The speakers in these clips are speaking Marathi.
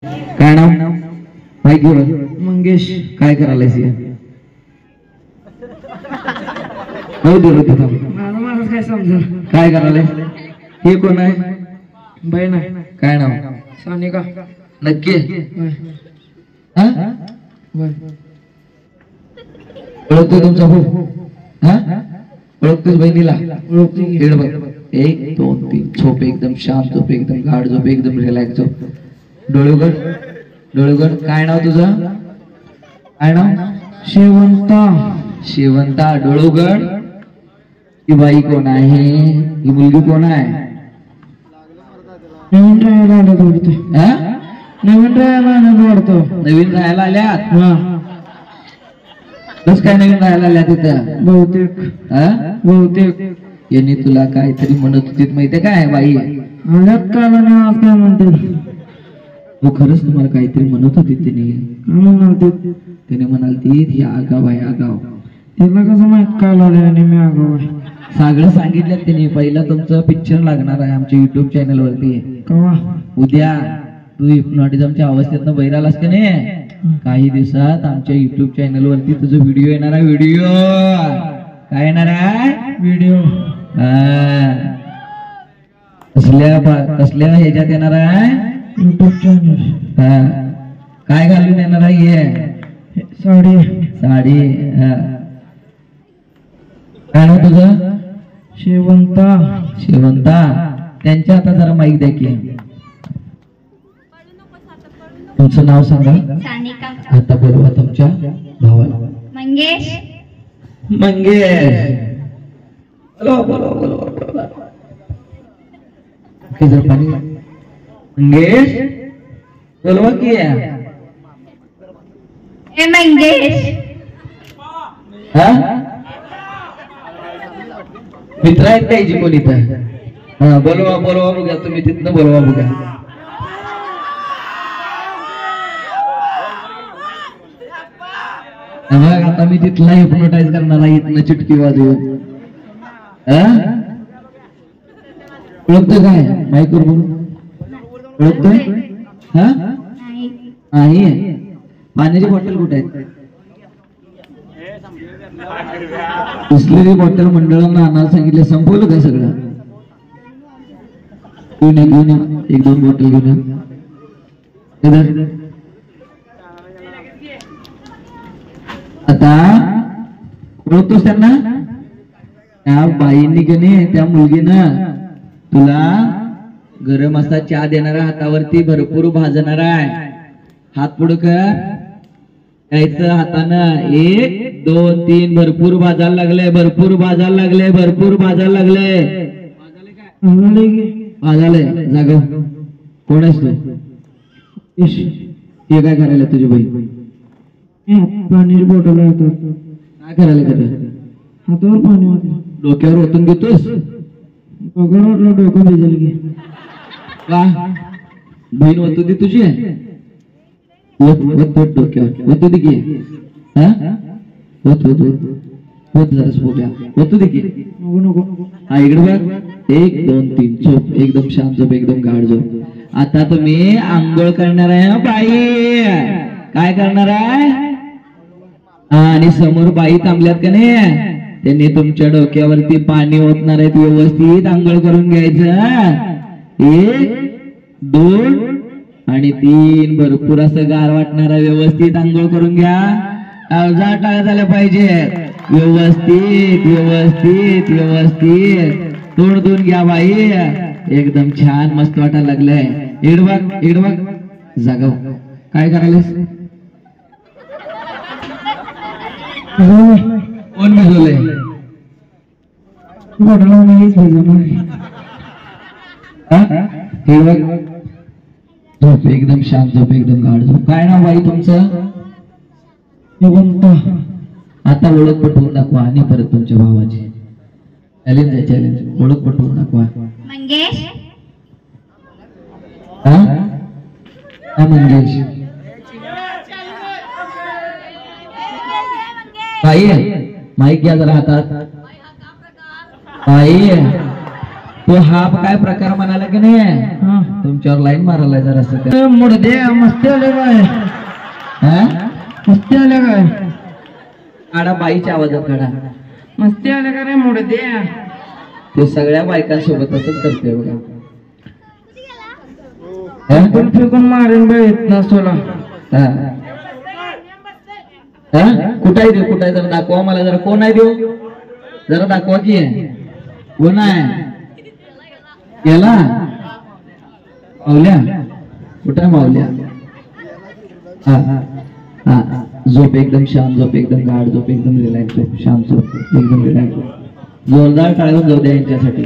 काय नाव? माहिती मंगेश. काय करायलायस? मला काय समजा काय करायलाय? हे कोण आहे? बहीण आहे. काय नाव? सानिका. नक्की होय. ओळखतो तुमचा भाऊ? ओळखतोस बहिणीला? ओळखतो की. खेळ बघ. 1 2 3 झोप एकदम शांत, झोप एकदम गाढ, झोप एकदम रिलॅक्स झोप. डोळे उघड, डोळे उघड. काय नाव तुझं? काय नाव? शेवंता. शेवंता. डोळे उघड. ही बाई कोण आहे? ही मुलगी कोण आहे? नवीन राहायला आल्यात वाटतं. नवीन राहायला आल्यात वाटतं. नवीन राहायला आल्यात? हा बस काय नवीन राहायला आल्यात तिथं? बहुतेक यांनी तुला काहीतरी म्हणत होती माहितीये काय बाई? आल्यात का आणि आज काय म्हणते? हो खरंच तुम्हाला काहीतरी म्हणत होती तिने. काय म्हणते? तिने म्हणाल ती ही आगाव आहे आगाव. तिला कसं माहित काय आलंय आणि मी आगाव आहे? सगळं सांगितलं तिने. पहिला तुमचं पिक्चर लागणार आहे आमच्या युट्यूब चॅनल वरती. कवा? उद्या. तू हिप्नॉटिझमच्या अवस्थेतनं बाहेर आलास का नाही, काही दिवसात आमच्या युट्यूब चॅनल वरती तुझा व्हिडिओ येणार आहे. व्हिडिओ काय येणार आहे? व्हिडिओ. कसल्या ह्याच्यात येणार आहे? YouTube channel. काय घालून येणार आहे? साडी. साडी. काय नाव तुझं? शेवंता. शेवंता. त्यांच्या आता जरा माईक द्या की. तुमचं नाव सांगा. सानिका. आता बोलवा तुमच्या भावाला. मंगेश. मंगेश. बोलवा बोलवा बोलवा. पाणी. मंगेश बोलवा की. हे मंगेश. मित्र आहेत त्याची कोणी तर? बोलवा बोलवा बघा. तुम्ही तिथनं बोलवा बघा. आता मी तिथला हिप्नोटाईज करणार आहे. इथनं चिटकी वाजवून. ओळखतो काय? माईकवर बोल. ओळखतोय? नाही. पाण्याची बॉटल कुठे आहे? बिस्लरी बॉटल मंडळांना आणायला सांगितलं. संपवलं काय सगळं? घेऊन या 1-2 बॉटल घेऊन या. आता ओळखतोस त्यांना? त्या बाईंनी की नाही, त्या मुलगीनं तुला गरम असा चहा देणार आहे. हातावरती भरपूर भाजणार आहे. हात पुढं कर. यायचं हातानं. 1 2 3. भरपूर भाजायला लागले. भरपूर भाजायला लागले. भरपूर भाजायला लागले. भाजाले. जागव. कोण आहेस तू? हे काय करायला तुझी बाई? पाण्याची बॉटल आहे. काय करायला करत? हातावर पाणी होतं. डोक्यावर ओतून घेतोस? वाटलं डोकं भिजेल की. का? बहीण ओतू दे तुझी? डोक्यावर ओतू दे की. जरा बघूया. ओतू दे की. नको. हा इकडे बघ. 1 2 3 झोप. एकदम शांत झोप. एकदम गाढ झोप. आता तुम्ही आंघोळ करणार आहे बाई. काय करणार आहे? आणि समोर बाई थांबल्यात का नाही, त्यांनी तुमच्या डोक्यावरती पाणी ओतणार आहेत. व्यवस्थित आंघोळ करून घ्यायचं. 1 2 आणि 3. भरपूर असं गार वाटणार आहे. व्यवस्थित आंघोळ करून घ्या. अवजाळ टाळा झाल्या पाहिजे. व्यवस्थित व्यवस्थित व्यवस्थित तोंड धुवून घ्या बाई. एकदम छान मस्त वाटायला लागलंय. इकडे बघ. जागव. काय करायलास? कोण भिजवलंय? झोप. एकदम शांत झोप. एकदम गाढ झोप. काय नाव बाई तुमचं? शेवंता. आता ओळख पटवून दाखवा. आणि परत तुमच्या भावाची चॅलेंज आहे. चॅलेंज. ओळख पटवून दाखवा. मंगेश. मंगेश. बाई माईक घ्या जरा हातात. बाई तो हा काय प्रकार म्हणाला की नाही हा. तुमच्यावर लाईन मारायला जरा असं ए, मुडदे मस्ती आले काय हा मस्ती आले काय काढा बाईच्या आवाजात काढा मस्ती आले का रे मुडदे ते सगळ्या बायकांसोबत असंच करते बघा हा? फेकून फेकून मारेन बाई इथनं तुला हा. हा? कुठं आहे देऊ कुठं आहे जरा दाखवा मला जरा कोण आहे देऊ जरा दाखवा की कोण आहे गेला मावल्या कुठं आहे मावल्या हा हा झोप एकदम शांत झोप एकदम गाढ झोप एकदम रिलॅक्स झोप शांत झोप एकदम रिलॅक्स झोप जोरदार टाळून जाऊ द्या यांच्यासाठी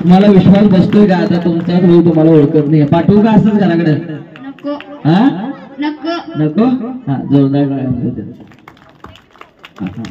तुम्हाला विश्वास बसतोय का आता तुमचाच भाऊ तुम्हाला ओळखत नाही पाठवू का असंच घराकडे नको हा नको नको हा जोरदार टाळून जाऊ द्या हा, हा.